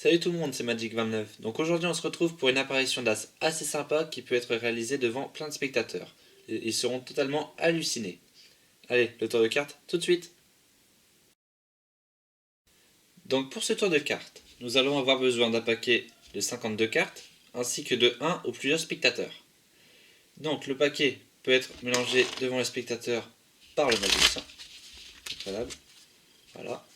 Salut tout le monde, c'est Magic29. Donc aujourd'hui on se retrouve pour une apparition d'As assez sympa qui peut être réalisée devant plein de spectateurs. Ils seront totalement hallucinés. Allez, le tour de cartes, tout de suite. Donc pour ce tour de cartes, nous allons avoir besoin d'un paquet de 52 cartes, ainsi que de 1 ou plusieurs spectateurs. Donc le paquet peut être mélangé devant les spectateurs par le magicien. Valable. Voilà.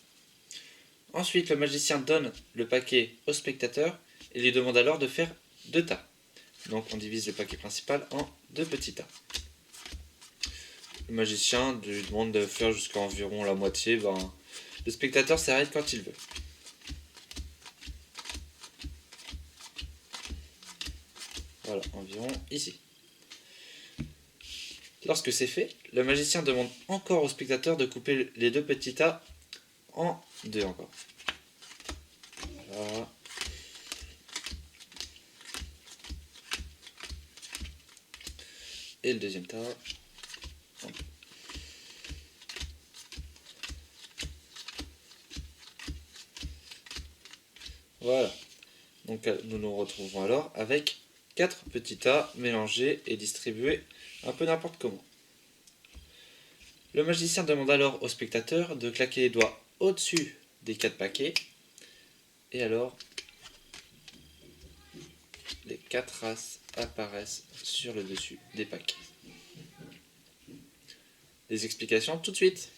Ensuite, le magicien donne le paquet au spectateur et lui demande alors de faire 2 tas. Donc on divise le paquet principal en 2 petits tas. Le magicien lui demande de faire jusqu'à environ la moitié. Le spectateur s'arrête quand il veut. Voilà, environ ici. Lorsque c'est fait, le magicien demande encore au spectateur de couper les 2 petits tas en 2 encore. Voilà. Et le deuxième tas. Voilà. Donc nous nous retrouvons alors avec 4 petits tas mélangés et distribués un peu n'importe comment. Le magicien demande alors au spectateur de claquer les doigts au-dessus des 4 paquets. Et alors, les 4 races apparaissent sur le dessus des paquets. Les explications tout de suite.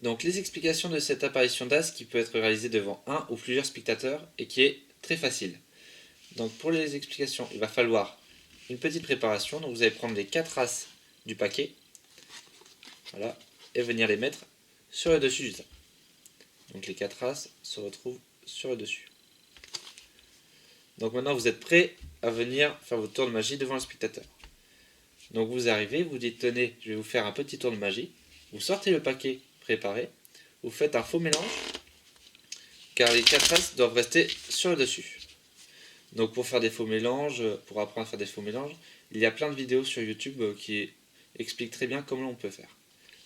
Donc les explications de cette apparition d'As qui peut être réalisée devant un ou plusieurs spectateurs et qui est très facile. Donc pour les explications, il va falloir une petite préparation. Donc vous allez prendre les 4 races du paquet, voilà, et venir les mettre sur le dessus du tas. Donc les 4 races se retrouvent sur le dessus. Donc maintenant vous êtes prêts à venir faire votre tour de magie devant le spectateur. Donc vous arrivez, vous dites tenez, je vais vous faire un petit tour de magie. Vous sortez le paquet préparé, vous faites un faux mélange, car les 4 races doivent rester sur le dessus. Donc pour faire des faux mélanges, pour apprendre à faire des faux mélanges, il y a plein de vidéos sur YouTube qui expliquent très bien comment on peut faire.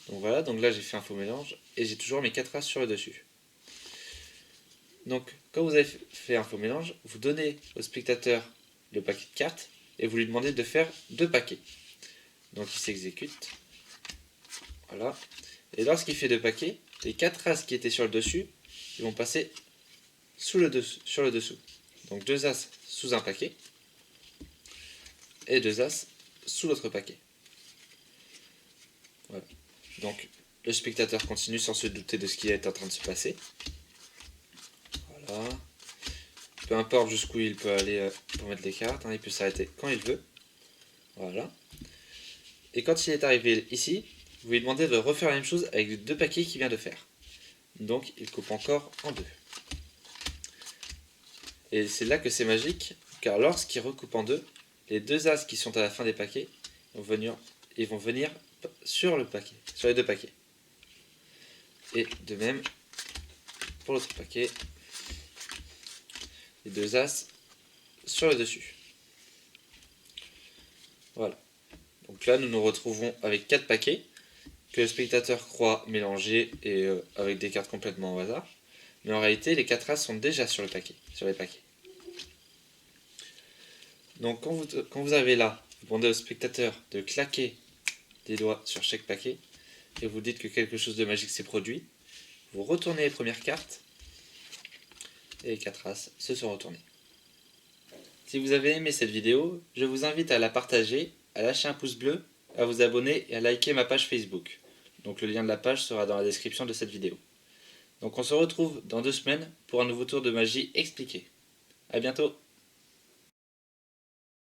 Donc voilà, donc là j'ai fait un faux mélange et j'ai toujours mes 4 races sur le dessus. Donc quand vous avez fait un faux mélange, vous donnez au spectateur le paquet de cartes et vous lui demandez de faire 2 paquets. Donc il s'exécute. Voilà. Et lorsqu'il fait 2 paquets, les 4 races qui étaient sur le dessus, ils vont passer sur le dessous. Donc 2 as sous un paquet et 2 as sous l'autre paquet. Voilà. Donc le spectateur continue sans se douter de ce qui est en train de se passer. Voilà. Peu importe jusqu'où il peut aller pour mettre les cartes, il peut s'arrêter quand il veut. Voilà. Et quand il est arrivé ici, vous lui demandez de refaire la même chose avec les 2 paquets qu'il vient de faire. Donc il coupe encore en 2. Et c'est là que c'est magique, car lorsqu'il recoupe en 2, les 2 as qui sont à la fin des paquets vont venir sur le paquet, sur les 2 paquets. Et de même pour l'autre paquet, les 2 as sur le dessus. Voilà. Donc là nous nous retrouvons avec 4 paquets que le spectateur croit mélangés et avec des cartes complètement au hasard. Mais en réalité les 4 as sont déjà sur les paquets. Donc quand vous avez là, vous demandez au spectateur de claquer des doigts sur chaque paquet et vous dites que quelque chose de magique s'est produit. Vous retournez les premières cartes et les 4 as se sont retournées. Si vous avez aimé cette vidéo, je vous invite à la partager, à lâcher un pouce bleu, à vous abonner et à liker ma page Facebook. Donc le lien de la page sera dans la description de cette vidéo. Donc on se retrouve dans 2 semaines pour un nouveau tour de magie expliqué. A bientôt.